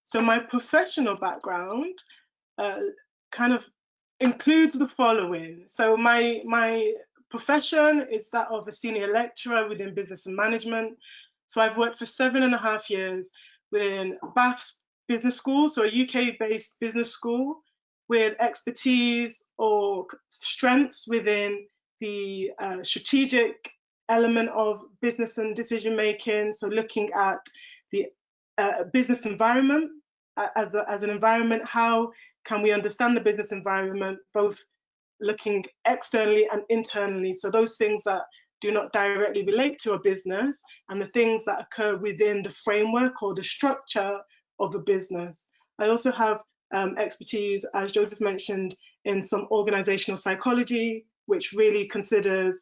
So my professional background kind of includes the following. So my profession is that of a senior lecturer within business and management. So I've worked for 7.5 years within Bath's Business School, so a UK-based business school with expertise or strengths within the strategic element of business and decision making. So looking at the business environment as an environment, how can we understand the business environment, both looking externally and internally? So those things that do not directly relate to a business and the things that occur within the framework or the structure of a business. I also have expertise, as Joseph mentioned, in some organizational psychology, which really considers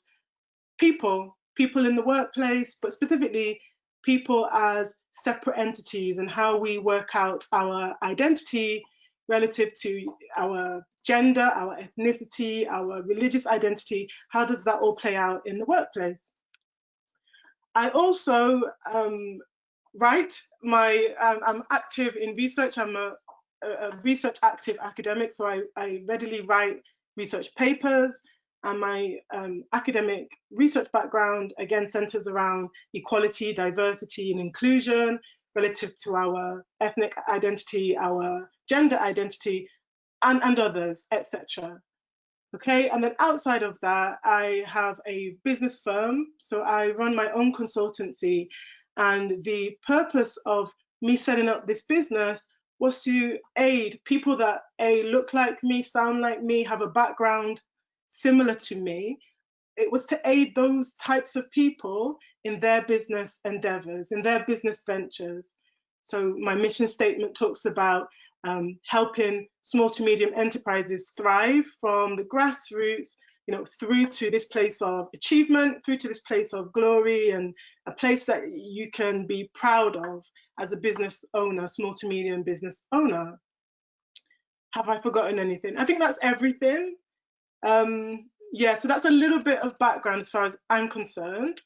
people in the workplace, but specifically people as separate entities and how we work out our identity relative to our gender, our ethnicity, our religious identity. How does that all play out in the workplace? I also write. I'm active in research. I'm a research active academic, so I readily write research papers, and my academic research background again centers around equality, diversity and inclusion relative to our ethnic identity, our gender identity, and others, etc. Okay, and then outside of that, I have a business firm, so I run my own consultancy, and the purpose of me setting up this business was to aid people that look like me, sound like me, have a background similar to me. It was to aid those types of people in their business endeavors, in their business ventures. So my mission statement talks about helping small to medium enterprises thrive from the grassroots, through to this place of achievement, through to this place of glory, and a place that you can be proud of as a business owner, small to medium business owner. Have I forgotten anything? I think that's everything. Yeah, so that's a little bit of background as far as I'm concerned.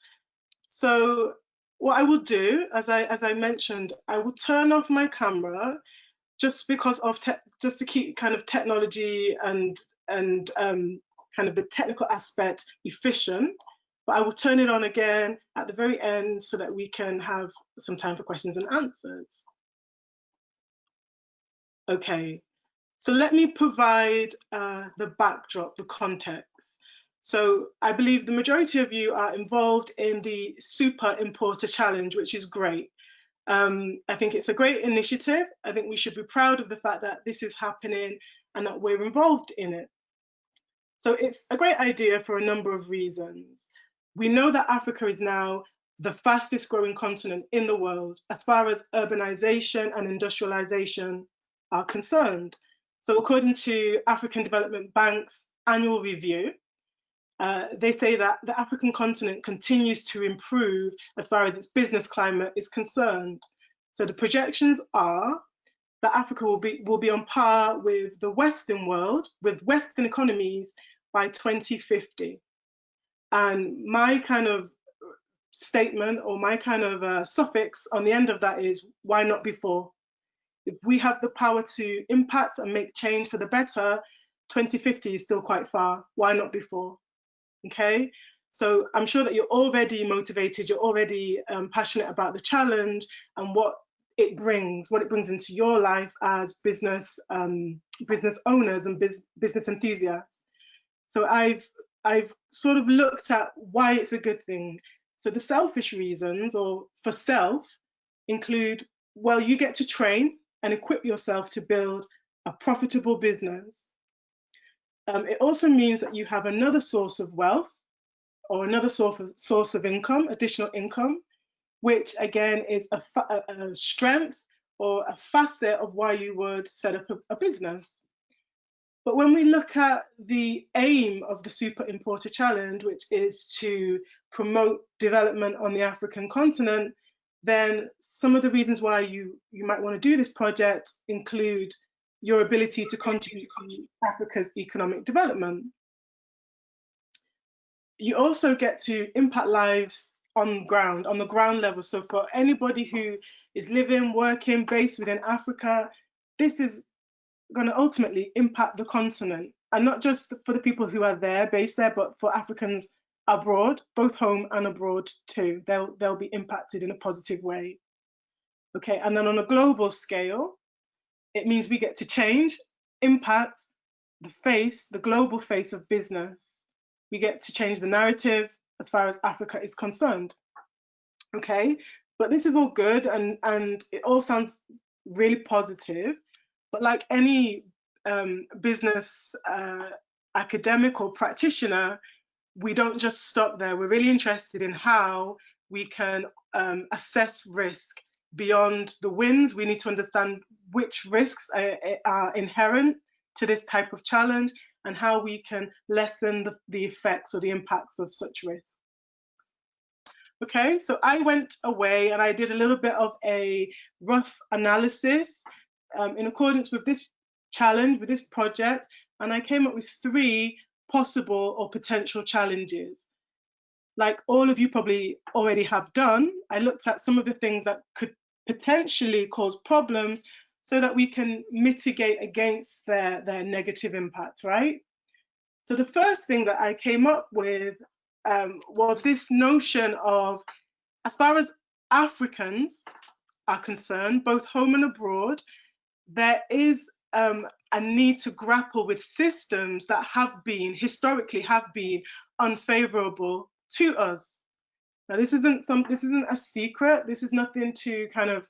So what I will do, as I mentioned, I will turn off my camera just because of just to keep kind of technology and kind of the technical aspect efficient, but I will turn it on again at the very end so that we can have some time for questions and answers. Okay, so let me provide the backdrop, the context. So I believe the majority of you are involved in the Super Importer Challenge, which is great. I think it's a great initiative. I think we should be proud of the fact that this is happening and that we're involved in it. So it's a great idea for a number of reasons. We know that Africa is now the fastest growing continent in the world as far as urbanization and industrialization are concerned. So according to African Development Bank's annual review, they say that the African continent continues to improve as far as its business climate is concerned. So the projections are that Africa will be on par with the Western world, with Western economies by 2050. And my kind of statement or my kind of suffix on the end of that is, why not before? If we have the power to impact and make change for the better, 2050 is still quite far. Why not before? Okay, so I'm sure that you're already motivated, you're already passionate about the challenge and what it brings into your life as business owners and business enthusiasts. So I've sort of looked at why it's a good thing. So the selfish reasons, or for self, include, well, you get to train and equip yourself to build a profitable business. It also means that you have another source of wealth or another source of income, additional income, which again is a strength or a facet of why you would set up a business. But when we look at the aim of the Super Importer Challenge, which is to promote development on the African continent, then some of the reasons why you might want to do this project include your ability to contribute to Africa's economic development. You also get to impact lives on the ground level. So for anybody who is living, working, based within Africa, this is going to ultimately impact the continent, and not just for the people who are there, based there, but for Africans abroad, both home and abroad too. They'll be impacted in a positive way. Okay, and then on a global scale, it means we get to change, impact the global face of business. We get to change the narrative as far as Africa is concerned. Okay, but this is all good, and it all sounds really positive. But like any business academic or practitioner, we don't just stop there. We're really interested in how we can assess risk beyond the wins. We need to understand which risks are inherent to this type of challenge and how we can lessen the effects or the impacts of such risks. Okay, so I went away and I did a little bit of a rough analysis in accordance with this challenge, with this project, and I came up with 3 possible or potential challenges. Like all of you probably already have done, I looked at some of the things that could potentially cause problems so that we can mitigate against their negative impact, right? So the first thing that I came up with was this notion of, as far as Africans are concerned, both home and abroad, there is a need to grapple with systems that historically have been unfavorable to us. Now, this isn't a secret. This is nothing to kind of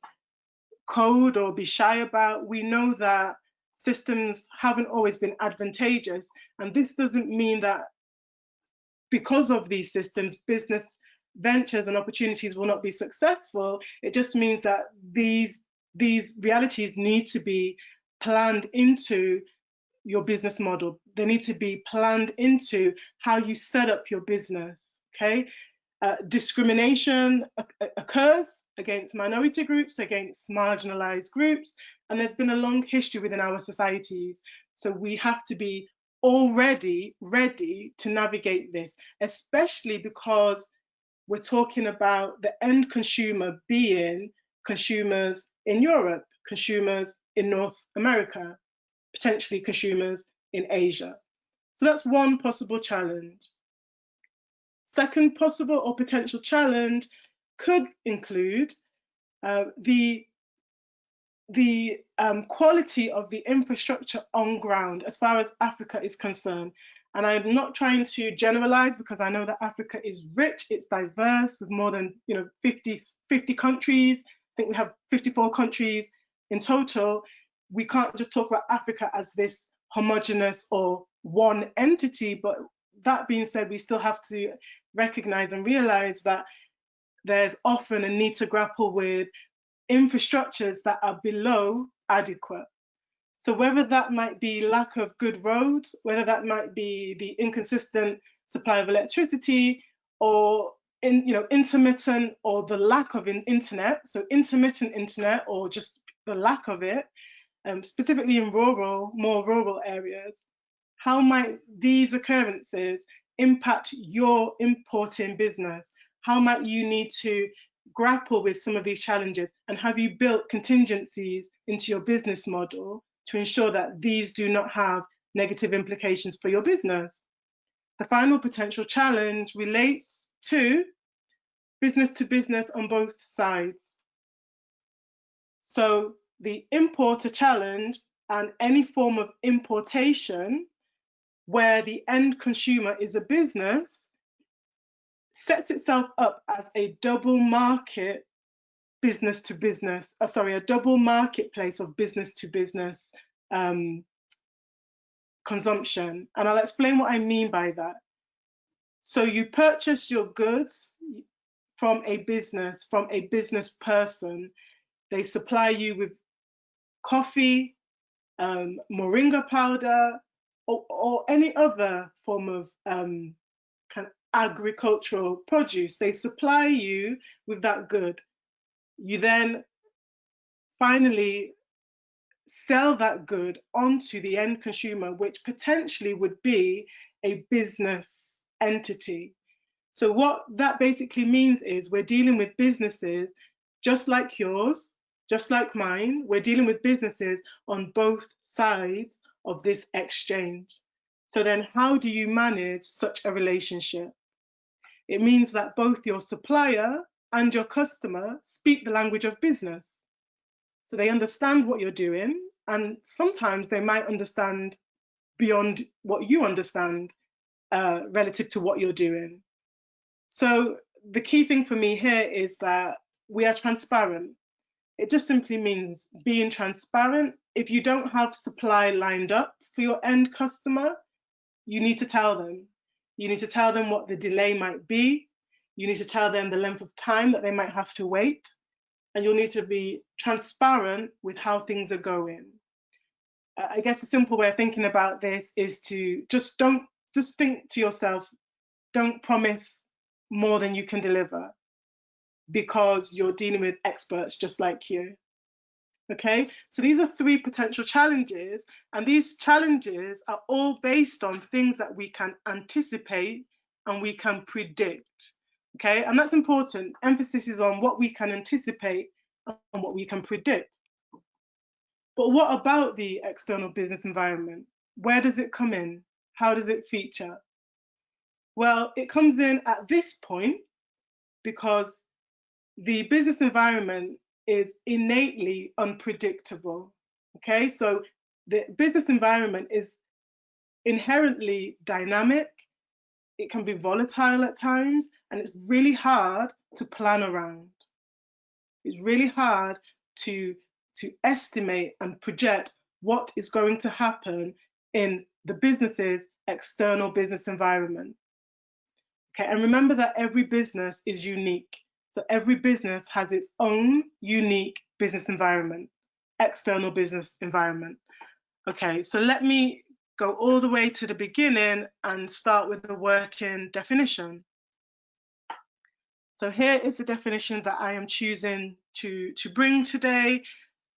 code or be shy about. We know that systems haven't always been advantageous, and this doesn't mean that because of these systems, business ventures and opportunities will not be successful. It just means that these realities need to be planned into your business model. They need to be planned into how you set up your business, okay? Discrimination occurs against minority groups, against marginalized groups, and there's been a long history within our societies. So we have to be already ready to navigate this, especially because we're talking about the end consumer being consumers in Europe, consumers in North America, potentially consumers in Asia. So that's one possible challenge. Second possible or potential challenge could include the quality of the infrastructure on ground as far as Africa is concerned. And I'm not trying to generalize, because I know that Africa is rich, it's diverse, with more than 50 countries. I think we have 54 countries in total. We can't just talk about Africa as this homogenous or one entity, but that being said, we still have to recognize and realize that there's often a need to grapple with infrastructures that are below adequate. So whether that might be lack of good roads, whether that might be the inconsistent supply of electricity, or intermittent, or the lack of internet, so intermittent internet or just the lack of it, specifically in more rural areas, how might these occurrences impact your importing business? How might you need to grapple with some of these challenges, and have you built contingencies into your business model to ensure that these do not have negative implications for your business? The final potential challenge relates to business on both sides. So the importer challenge and any form of importation where the end consumer is a business sets itself up as a double market a double marketplace of business to business consumption. And I'll explain what I mean by that. So you purchase your goods from a business person. They supply you with coffee, moringa powder, or any other form of kind of agricultural produce. They supply you with that good. You then finally sell that good onto the end consumer, which potentially would be a business entity. So what that basically means is we're dealing with businesses just like yours, just like mine. We're dealing with businesses on both sides of this exchange. So then how do you manage such a relationship? It means that both your supplier and your customer speak the language of business. So they understand what you're doing, and sometimes they might understand beyond what you understand relative to what you're doing. So the key thing for me here is that we are transparent. It just simply means being transparent. If you don't have supply lined up for your end customer, you need to tell them. You need to tell them what the delay might be. You need to tell them the length of time that they might have to wait. And you'll need to be transparent with how things are going. I guess a simple way of thinking about this is to just think to yourself, don't promise more than you can deliver, because you're dealing with experts just like you. Okay, so these are 3 potential challenges, and these challenges are all based on things that we can anticipate and we can predict. Okay, and that's important. Emphasis is on what we can anticipate and what we can predict. But what about the external business environment? Where does it come in? How does it feature? Well, it comes in at this point because the business environment is innately unpredictable. Okay, so the business environment is inherently dynamic, it can be volatile at times, and it's really hard to plan around. It's really hard to estimate and project what is going to happen in the business's external business environment. Okay, and remember that every business is unique. So every business has its own unique business environment, external business environment. Okay, so let me go all the way to the beginning and start with the working definition. So here is the definition that I am choosing to bring today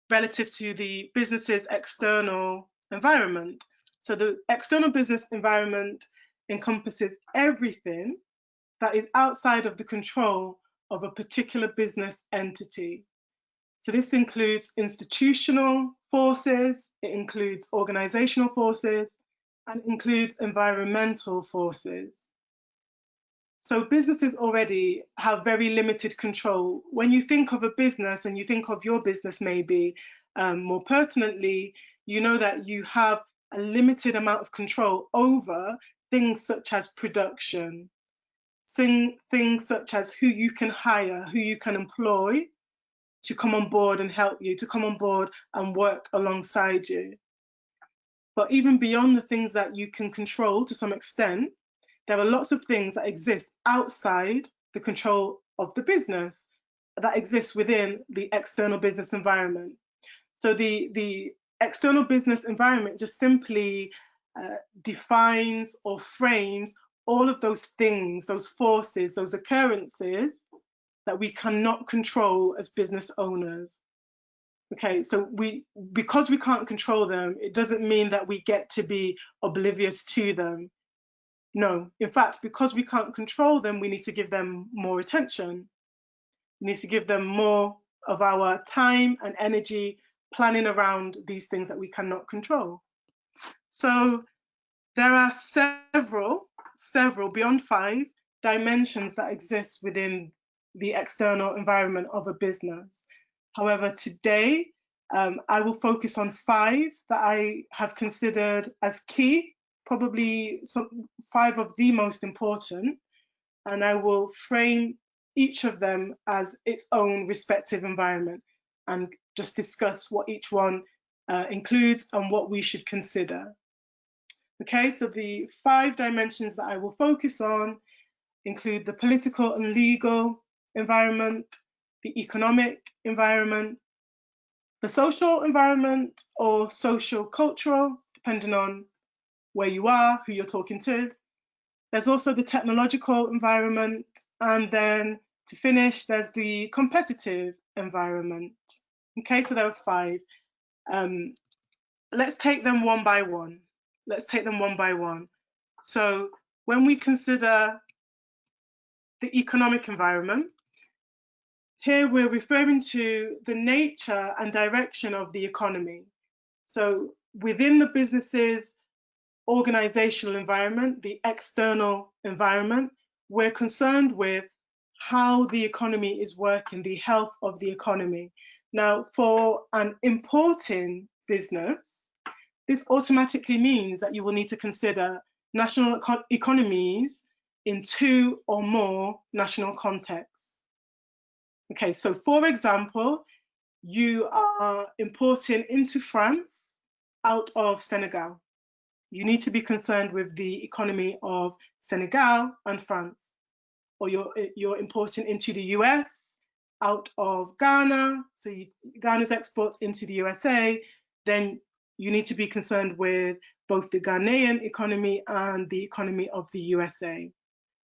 relative to the business's external environment. So the external business environment encompasses everything that is outside of the control of a particular business entity. So this includes institutional forces, it includes organizational forces, and includes environmental forces. So businesses already have very limited control. When you think of a business and you think of your business maybe more pertinently, you know that you have a limited amount of control over things such as production, things such as who you can hire, who you can employ to come on board and help you, to come on board and work alongside you. But even beyond the things that you can control to some extent, there are lots of things that exist outside the control of the business that exist within the external business environment. So the external business environment just simply defines or frames all of those things, those forces, those occurrences that we cannot control as business owners. Okay, so because we can't control them, it doesn't mean that we get to be oblivious to them. No, in fact, because we can't control them, we need to give them more attention. We need to give them more of our time and energy planning around these things that we cannot control. So there are several, beyond 5 dimensions that exist within the external environment of a business. However, today, I will focus on 5 that I have considered as key, probably 5 of the most important, and I will frame each of them as its own respective environment and just discuss what each one includes and what we should consider. Okay, so the 5 dimensions that I will focus on include the political and legal environment, the economic environment, the social environment or sociocultural, depending on where you are, who you're talking to. There's also the technological environment, and then to finish, there's the competitive environment. Okay, so there are 5. Let's take them one by one. So when we consider the economic environment. Here we're referring to the nature and direction of the economy. So within the business's organizational environment, the external environment, we're concerned with how the economy is working, the health of the economy. Now, for an importing business, this automatically means that you will need to consider national economies in 2 or more national contexts. Okay, so for example, you are importing into France out of Senegal. You need to be concerned with the economy of Senegal and France. Or you're importing into the US out of Ghana, so Ghana's exports into the USA, then you need to be concerned with both the Ghanaian economy and the economy of the USA.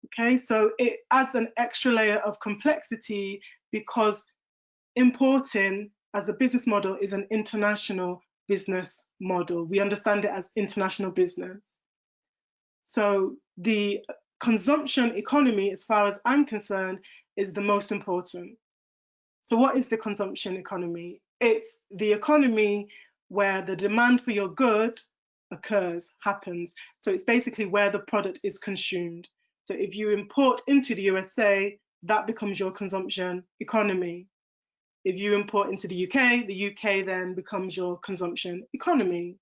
Okay, so it adds an extra layer of complexity because importing as a business model is an international business model. We understand it as international business. So the consumption economy, as far as I'm concerned, is the most important. So what is the consumption economy? It's the economy where the demand for your good occurs, happens. So it's basically where the product is consumed. So if you import into the USA, that becomes your consumption economy. If you import into the UK then becomes your consumption economy.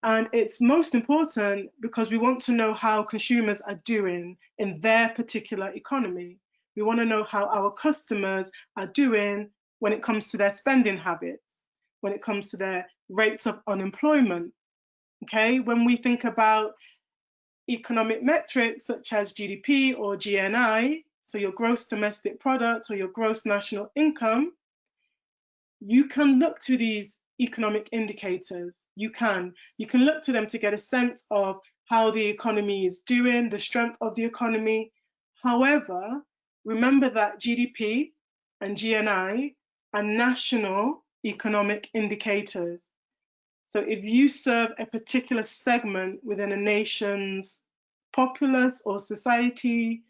And it's most important because we want to know how consumers are doing in their particular economy. We want to know how our customers are doing when it comes to their spending habits, when it comes to their rates of unemployment. Okay, when we think about economic metrics such as GDP or GNI, so your gross domestic product or your gross national income, you can look to these economic indicators. You can look to them to get a sense of how the economy is doing, the strength of the economy. However, remember that GDP and GNI are national economic indicators. So if you serve a particular segment within a nation's populace or society,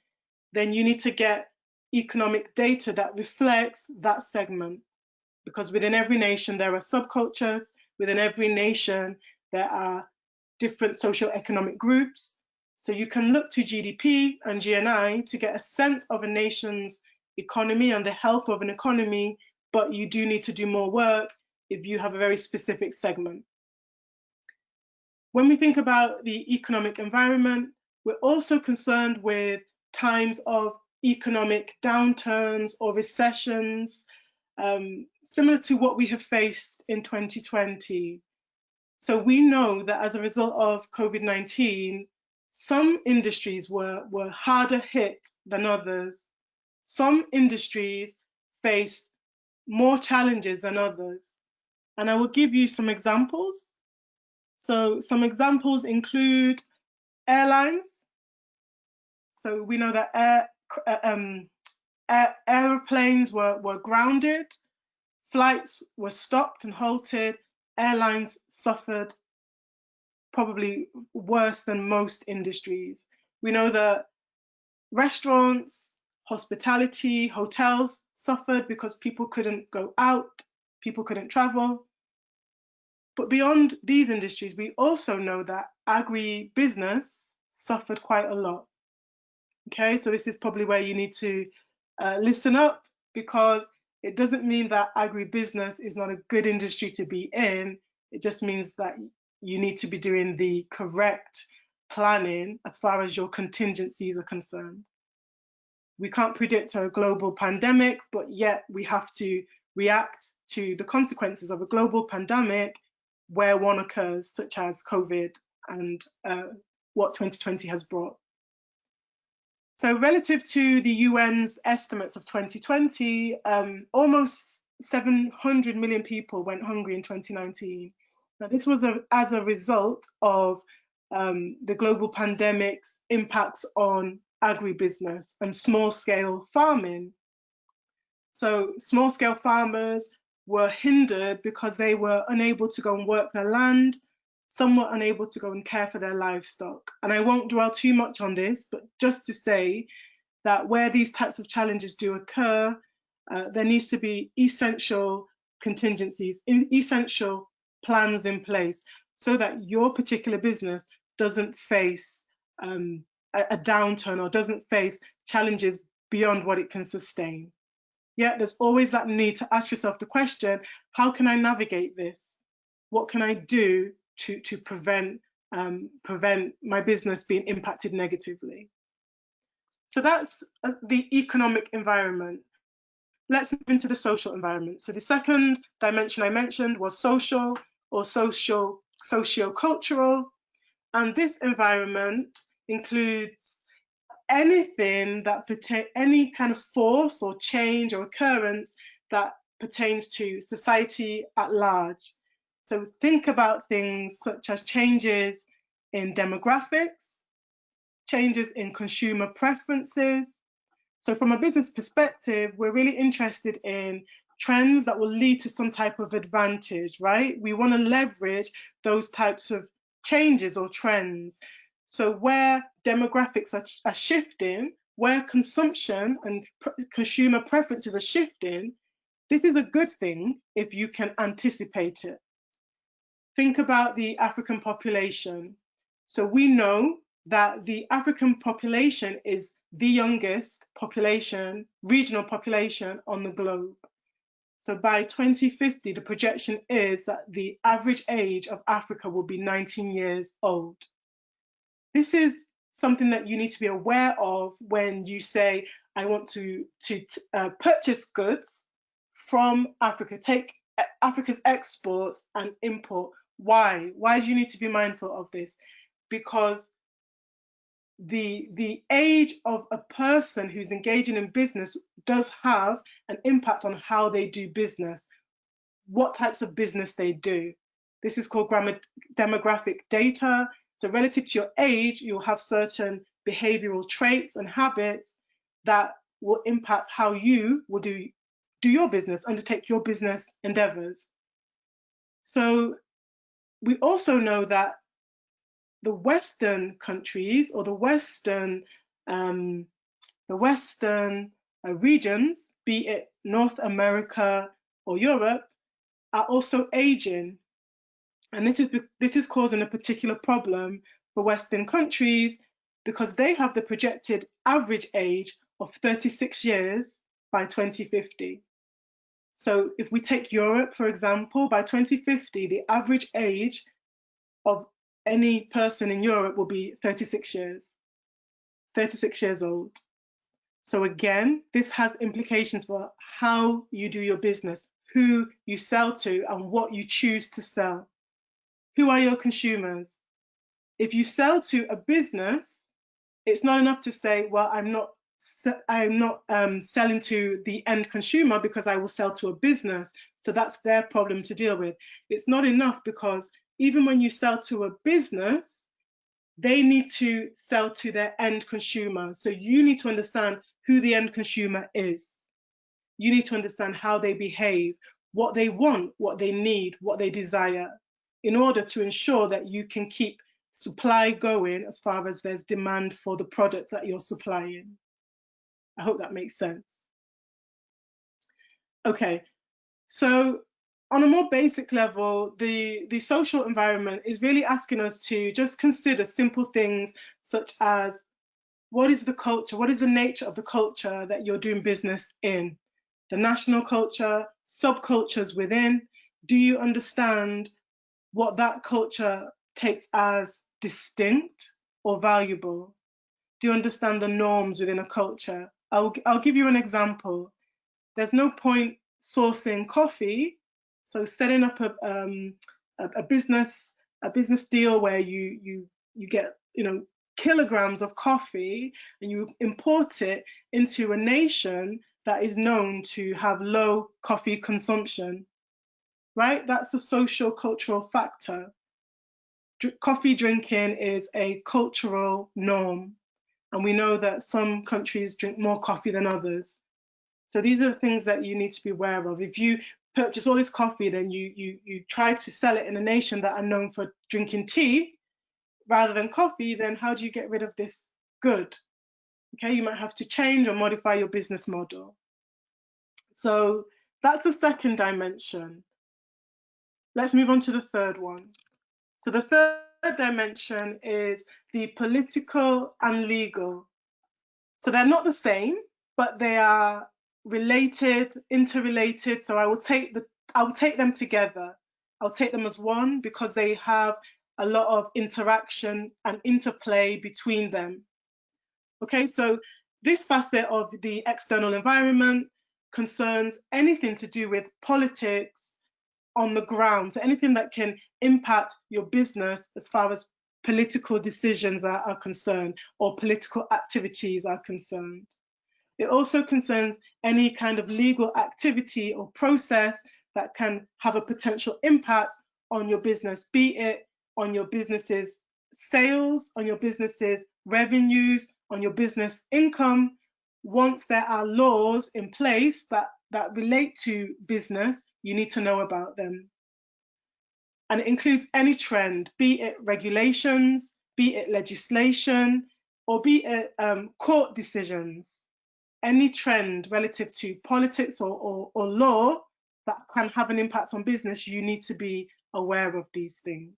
then you need to get economic data that reflects that segment. Because within every nation, there are subcultures. Within every nation, there are different socioeconomic groups. So you can look to GDP and GNI to get a sense of a nation's economy and the health of an economy, but you do need to do more work if you have a very specific segment. When we think about the economic environment, we're also concerned with times of economic downturns or recessions, similar to what we have faced in 2020. So we know that as a result of COVID-19, some industries were harder hit than others. Some industries faced more challenges than others. And I will give you some examples. So some examples include airlines. So we know that airplanes were grounded, flights were stopped and halted, airlines suffered probably worse than most industries. We know that restaurants, hospitality, hotels suffered because people couldn't go out, people couldn't travel. But beyond these industries, we also know that agribusiness suffered quite a lot. Okay, so this is probably where you need to listen up, because it doesn't mean that agribusiness is not a good industry to be in. It just means that you need to be doing the correct planning as far as your contingencies are concerned. We can't predict a global pandemic, but yet we have to react to the consequences of a global pandemic where one occurs, such as COVID and what 2020 has brought. So relative to the UN's estimates of 2020, almost 700 million people went hungry in 2019. Now, this was as a result of the global pandemic's impacts on agribusiness and small-scale farming. So small-scale farmers were hindered because they were unable to go and work their land. Some were unable to go and care for their livestock. And I won't dwell too much on this, but just to say that where these types of challenges do occur, there needs to be essential contingencies, essential plans in place so that your particular business doesn't face a downturn or doesn't face challenges beyond what it can sustain. Yeah, there's always that need to ask yourself the question, how can I navigate this? What can I do to prevent my business being impacted negatively? So that's the economic environment. Let's move into the social environment. So the second dimension I mentioned was social or sociocultural. And this environment includes anything that any kind of force or change or occurrence that pertains to society at large. So think about things such as changes in demographics, changes in consumer preferences. So from a business perspective, we're really interested in trends that will lead to some type of advantage, right? We want to leverage those types of changes or trends. So where demographics are shifting, where consumption and consumer preferences are shifting, this is a good thing if you can anticipate it. Think about the African population. So we know that the African population is the youngest population, regional population on the globe. So by 2050, the projection is that the average age of Africa will be 19 years old. This is something that you need to be aware of when you say, I want to purchase goods from Africa, take Africa's exports and import. Why? Why do you need to be mindful of this? Because the age of a person who's engaging in business does have an impact on how they do business, what types of business they do. This is called demographic data. So relative to your age, you'll have certain behavioral traits and habits that will impact how you will do your business, undertake your business endeavors. So we also know that the Western countries or the Western regions, be it North America or Europe, are also aging. And this is causing a particular problem for Western countries because they have the projected average age of 36 years by 2050. So if we take Europe, for example, by 2050, the average age of any person in Europe will be 36 years old. So again, this has implications for how you do your business, who you sell to, and what you choose to sell. Who are your consumers? If you sell to a business, it's not enough to say, well, I'm not selling to the end consumer because I will sell to a business. So that's their problem to deal with. It's not enough because even when you sell to a business, they need to sell to their end consumer. So you need to understand who the end consumer is. You need to understand how they behave, what they want, what they need, what they desire, in order to ensure that you can keep supply going as far as there's demand for the product that you're supplying. I hope that makes sense. Okay, so on a more basic level, the social environment is really asking us to just consider simple things such as, what is the culture? What is the nature of the culture that you're doing business in? The national culture, subcultures within. Do you understand what that culture takes as distinct or valuable? Do you understand the norms within a culture? I'll give you an example. There's no point sourcing coffee, so setting up a business deal where you get kilograms of coffee and you import it into a nation that is known to have low coffee consumption, right? That's a social cultural factor. Coffee drinking is a cultural norm, and we know that some countries drink more coffee than others. So these are the things that you need to be aware of. If you purchase all this coffee, then you try to sell it in a nation that are known for drinking tea rather than coffee, then how do you get rid of this good? Okay, you might have to change or modify your business model. So that's the second dimension. Let's move on to the third one. So the third dimension is the political and legal. So they're not the same, but they are related, interrelated. So I will take them together. I'll take them as one because they have a lot of interaction and interplay between them. Okay, so this facet of the external environment concerns anything to do with politics on the ground, so anything that can impact your business as far as political decisions are concerned or political activities are concerned. It also concerns any kind of legal activity or process that can have a potential impact on your business, be it on your business's sales, on your business's revenues, on your business income. Once there are laws in place that relate to business, you need to know about them. And it includes any trend, be it regulations, be it legislation, or be it court decisions. Any trend relative to politics or law that can have an impact on business, you need to be aware of these things.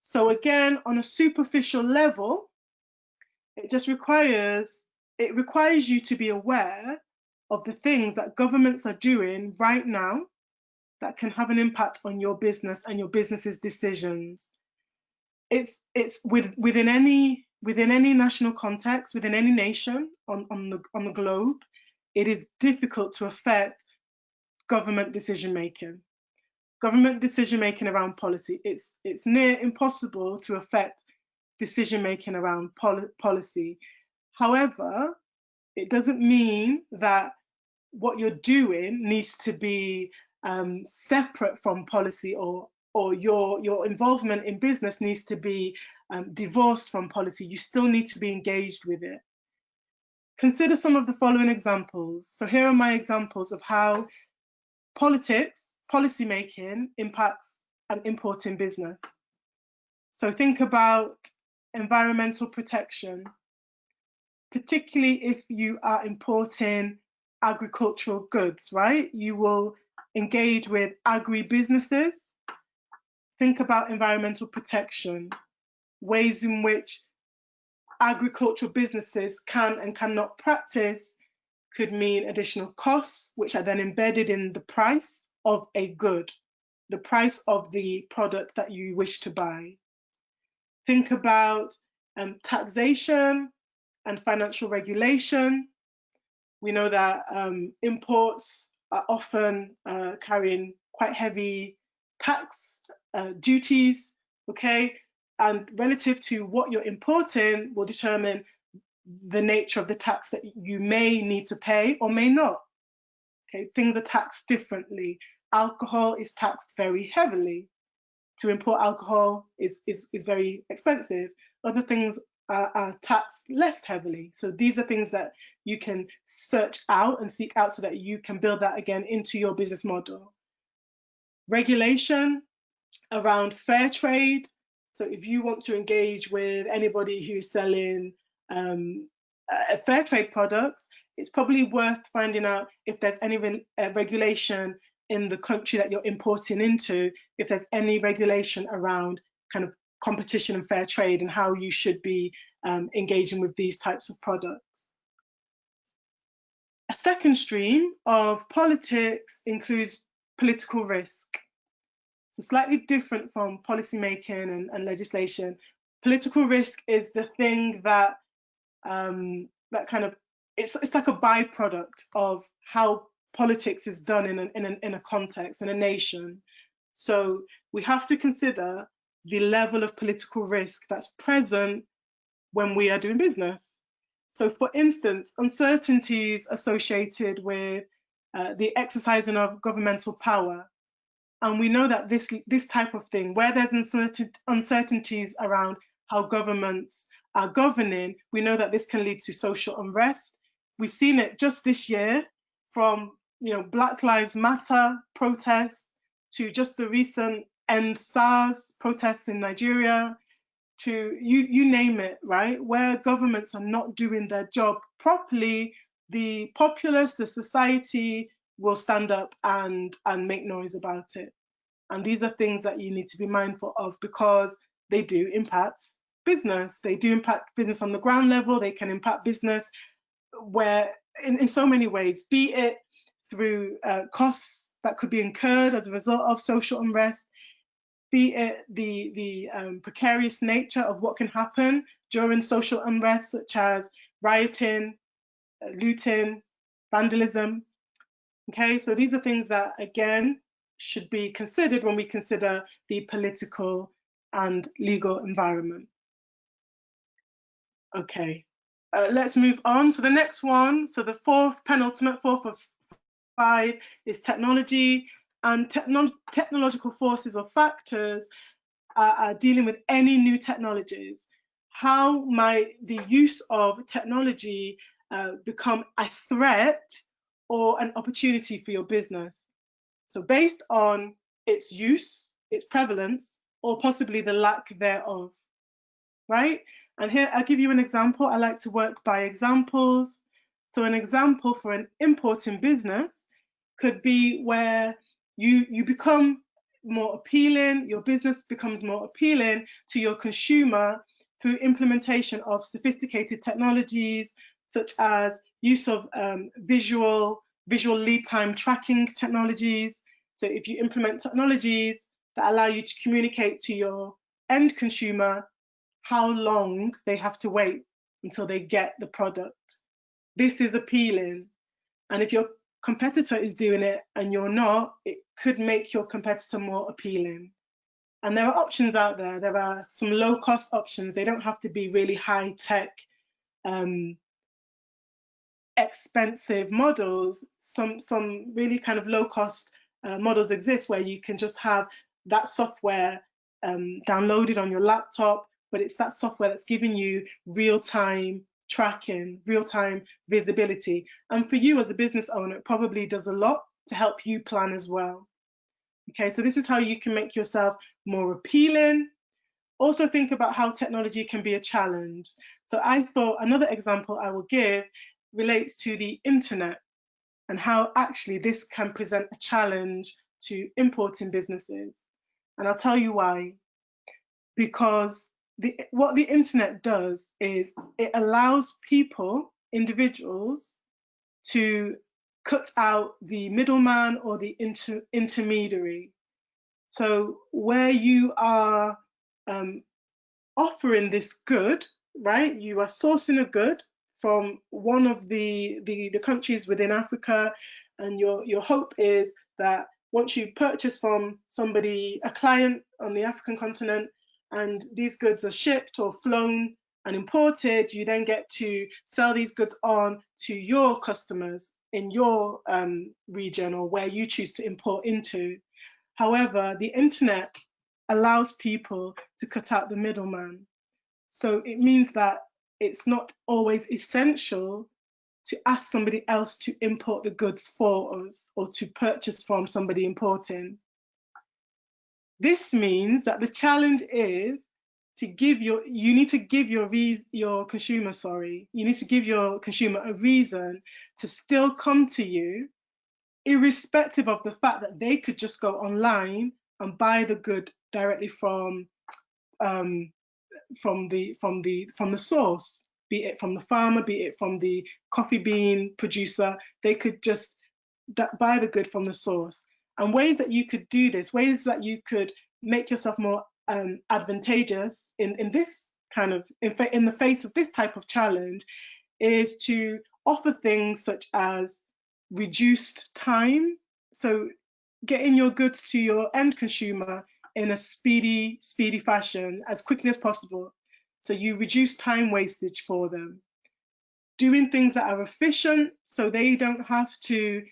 So again, on a superficial level, it requires you to be aware of the things that governments are doing right now that can have an impact on your business and your business's decisions. It's within any national context, within any nation on the globe, it is difficult to affect government decision making. Government decision making around policy, it's near impossible to affect decision making around policy. However, it doesn't mean that what you're doing needs to be separate from policy, or your involvement in business needs to be divorced from policy. You still need to be engaged with it. Consider some of the following examples. So here are my examples of how policy making impacts an importing business. So think about environmental protection, particularly if you are importing agricultural goods, right? You will engage with agribusinesses. Think about environmental protection, ways in which agricultural businesses can and cannot practice could mean additional costs, which are then embedded in the price of a good, the price of the product that you wish to buy. Think about taxation and financial regulation. We know that imports are often carrying quite heavy tax duties, okay? And relative to what you're importing will determine the nature of the tax that you may need to pay or may not. Okay, things are taxed differently. Alcohol is taxed very heavily. To import alcohol is very expensive. Other things are taxed less heavily. So these are things that you can search out and seek out so that you can build that again into your business model. Regulation around fair trade. So if you want to engage with anybody who's selling fair trade products, it's probably worth finding out if there's any regulation in the country that you're importing into, if there's any regulation around kind of competition and fair trade and how you should be engaging with these types of products. A second stream of politics includes political risk. So slightly different from policy making and legislation. Political risk is the thing that that kind of, it's like a byproduct of how politics is done in a context, in a nation. So we have to consider the level of political risk that's present when we are doing business. So for instance, uncertainties associated with the exercising of governmental power. And we know that this type of thing, where there's uncertainties around how governments are governing, we know that this can lead to social unrest. We've seen it just this year, from Black Lives Matter protests to just the recent End SARS protests in Nigeria. to you name it, right? Where governments are not doing their job properly, the populace, the society will stand up and make noise about it. And these are things that you need to be mindful of, because they do impact business. They do impact business on the ground level. They can impact business where in so many ways, be it through costs that could be incurred as a result of social unrest, be it the precarious nature of what can happen during social unrest, such as rioting, looting, vandalism. Okay, so these are things that, again, should be considered when we consider the political and legal environment. Okay, let's move on. So the next one, so the penultimate, fourth of 5 is technology, and technological forces or factors are dealing with any new technologies. How might the use of technology become a threat or an opportunity for your business? So based on its use, its prevalence, or possibly the lack thereof, right? And here I'll give you an example. I like to work by examples. So an example for an importing business could be where you become more appealing, your business becomes more appealing to your consumer through implementation of sophisticated technologies, such as use of visual lead time tracking technologies. So if you implement technologies that allow you to communicate to your end consumer how long they have to wait until they get the product, this is appealing. And if your competitor is doing it and you're not, it could make your competitor more appealing. And there are options out there. There are some low-cost options. They don't have to be really high-tech, expensive models. Some really kind of low-cost models exist where you can just have that software downloaded on your laptop, but it's that software that's giving you real-time tracking, real-time visibility. And for you as a business owner, it probably does a lot to help you plan as well. Okay, so this is how you can make yourself more appealing. Also think about how technology can be a challenge. So I thought another example I will give relates to the internet and how actually this can present a challenge to importing businesses. And I'll tell you why. Because what the internet does is it allows people, individuals, to cut out the middleman or the intermediary. So where you are offering this good, right? You are sourcing a good from one of the countries within Africa, and your hope is that once you purchase from somebody, a client on the African continent, and these goods are shipped or flown and imported, you then get to sell these goods on to your customers in your region or where you choose to import into. However, the internet allows people to cut out the middleman. So it means that it's not always essential to ask somebody else to import the goods for us or to purchase from somebody importing. This means that the challenge is to give you need to give your consumer a reason to still come to you, irrespective of the fact that they could just go online and buy the good directly from the source, be it from the farmer, be it from the coffee bean producer. They could just buy the good from the source. And ways that you could do this, ways that you could make yourself more advantageous in this kind of, in the face of this type of challenge, is to offer things such as reduced time. So getting your goods to your end consumer in a speedy fashion as quickly as possible. So you reduce time wastage for them. Doing things that are efficient so they don't have to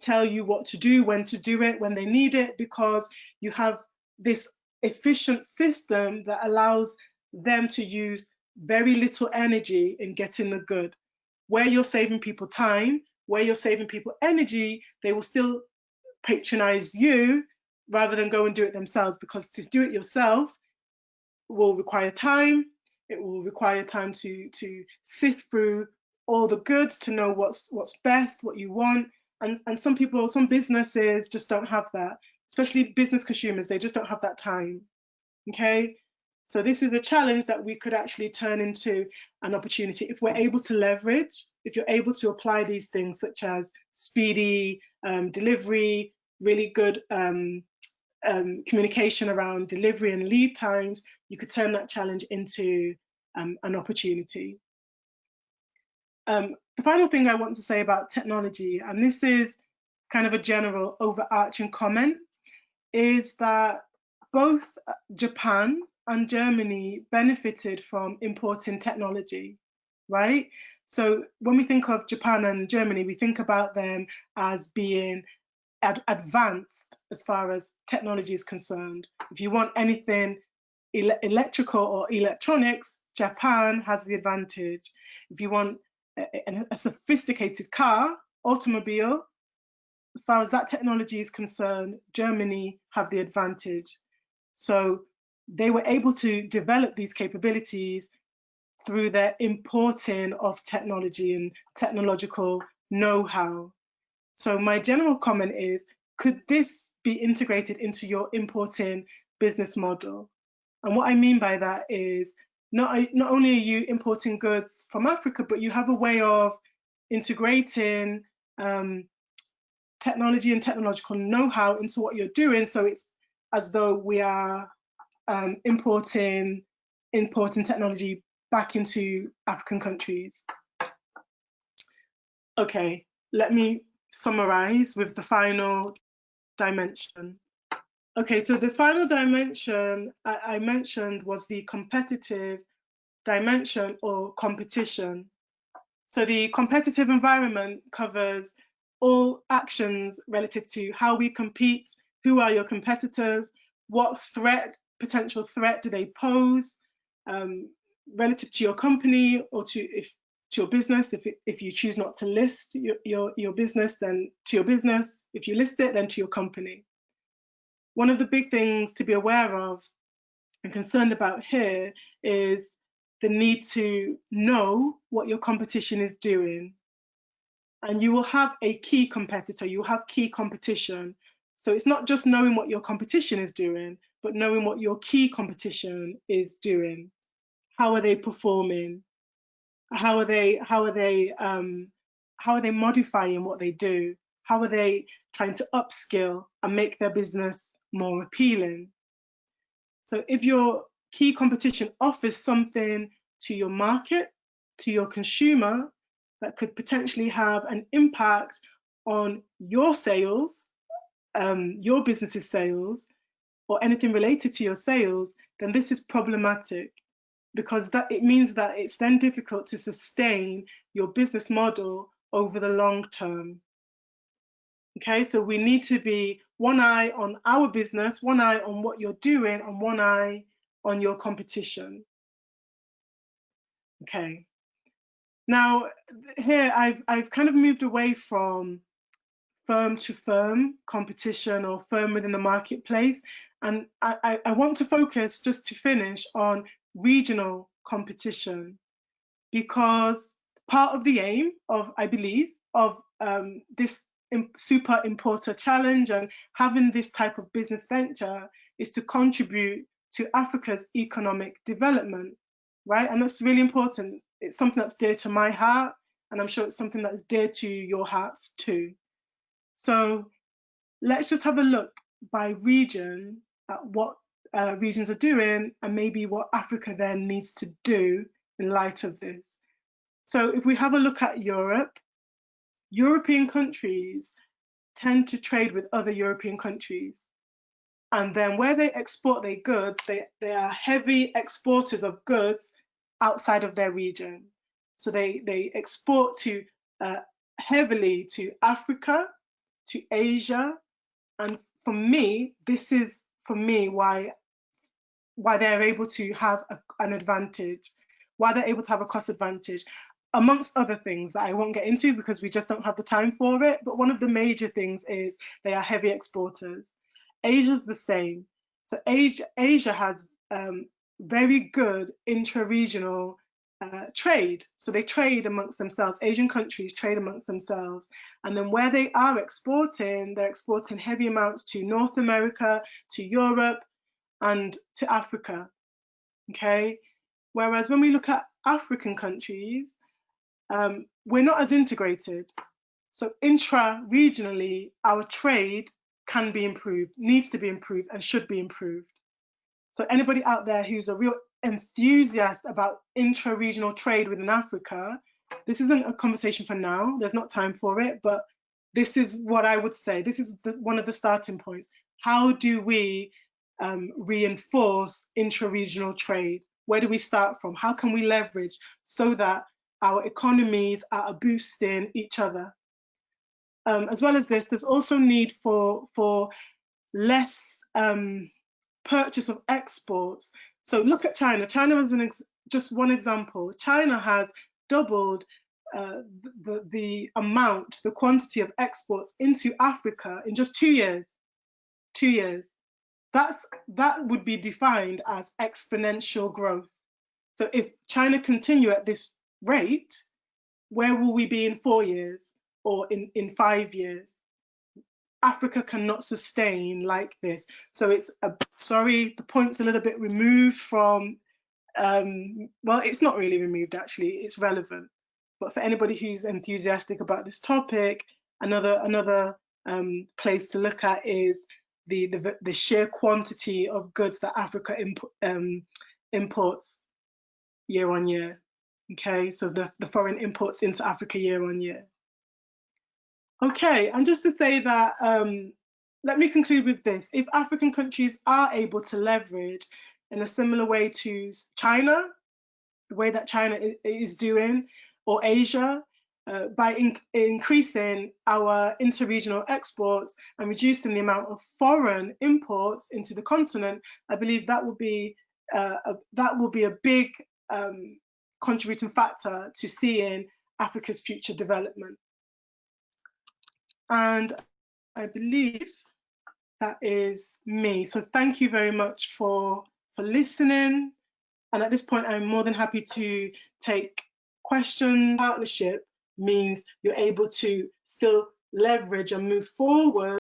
tell you what to do, when to do it, when they need it, because you have this efficient system that allows them to use very little energy in getting the good. Where you're saving people time, where you're saving people energy, they will still patronize you rather than go and do it themselves, because to do it yourself will require time. It will require time to sift through all the goods to know what's best, what you want. And some people, some businesses just don't have that, especially business consumers, they just don't have that time. Okay, so this is a challenge that we could actually turn into an opportunity if we're able to leverage, if you're able to apply these things such as speedy delivery, really good communication around delivery and lead times. You could turn that challenge into an opportunity. The final thing I want to say about technology, and this is kind of a general overarching comment, is that both Japan and Germany benefited from importing technology, right? So when we think of Japan and Germany, we think about them as being advanced as far as technology is concerned. If you want anything electrical or electronics, Japan has the advantage. If you want a sophisticated car, automobile, as far as that technology is concerned, Germany have the advantage. So they were able to develop these capabilities through their importing of technology and technological know-how. So my general comment is, could this be integrated into your importing business model? And what I mean by that is, not only are you importing goods from Africa, but you have a way of integrating technology and technological know-how into what you're doing. So it's as though we are importing technology back into African countries. Okay, let me summarize with the final dimension. Okay, so the final dimension I mentioned was the competitive dimension or competition. So the competitive environment covers all actions relative to how we compete, who are your competitors, what potential threat do they pose relative to your company or to your business. If you choose not to list your business, then to your business. If you list it, then to your company. One of the big things to be aware of and concerned about here is the need to know what your competition is doing. And you will have a key competitor, you will have key competition. So it's not just knowing what your competition is doing, but knowing what your key competition is doing. How are they performing? How are they modifying what they do? How are they trying to upskill and make their business more appealing? So if your key competition offers something to your market, to your consumer, that could potentially have an impact on your sales, your business's sales, or anything related to your sales, then this is problematic, because it means that it's then difficult to sustain your business model over the long term. Okay, so we need to be one eye on our business, one eye on what you're doing, and one eye on your competition. Okay. Now, here I've kind of moved away from firm to firm competition or firm within the marketplace, and I want to focus, just to finish, on regional competition, because part of the aim of, I believe, of this super importer challenge and having this type of business venture is to contribute to Africa's economic development, right? And that's really important. It's something that's dear to my heart, and I'm sure it's something that is dear to your hearts too. So let's just have a look by region at what regions are doing, and maybe what Africa then needs to do in light of this. So if we have a look at Europe, European countries tend to trade with other European countries. And then where they export their goods, they are heavy exporters of goods outside of their region. So they export to heavily to Africa, to Asia. And for me, this is why they're able to have an advantage, why they're able to have a cost advantage, amongst other things that I won't get into because we just don't have the time for it. But one of the major things is they are heavy exporters. Asia's the same. So Asia has very good intra-regional trade. So they trade amongst themselves. Asian countries trade amongst themselves. And then where they are exporting, they're exporting heavy amounts to North America, to Europe, and to Africa. Okay. Whereas when we look at African countries, we're not as integrated. So intra-regionally, our trade can be improved, needs to be improved, and should be improved. So anybody out there who's a real enthusiast about intra-regional trade within Africa, this isn't a conversation for now. There's not time for it, but this is what I would say. This is one of the starting points. How do we reinforce intra-regional trade? Where do we start from? How can we leverage so that our economies are boosting each other? As well as this, there's also need for less purchase of exports. So look at China. China is just one example. China has doubled the amount, the quantity of exports into Africa in just 2 years. 2 years. That would be defined as exponential growth. So if China continue at this rate, where will we be in 4 years or in 5 years? Africa cannot sustain like this. So it's sorry, the point's a little bit removed from, well, it's not really removed actually, it's relevant. But for anybody who's enthusiastic about this topic, another place to look at is the sheer quantity of goods that Africa imports year on year. Okay, so the foreign imports into Africa year on year. Okay, and just to say that, let me conclude with this. If African countries are able to leverage in a similar way to China, the way that China is doing, or Asia, by increasing our interregional exports and reducing the amount of foreign imports into the continent, I believe that will be a big contributing factor to seeing Africa's future development. And I believe that is me. So thank you very much for listening. And at this point, I'm more than happy to take questions. Partnership means you're able to still leverage and move forward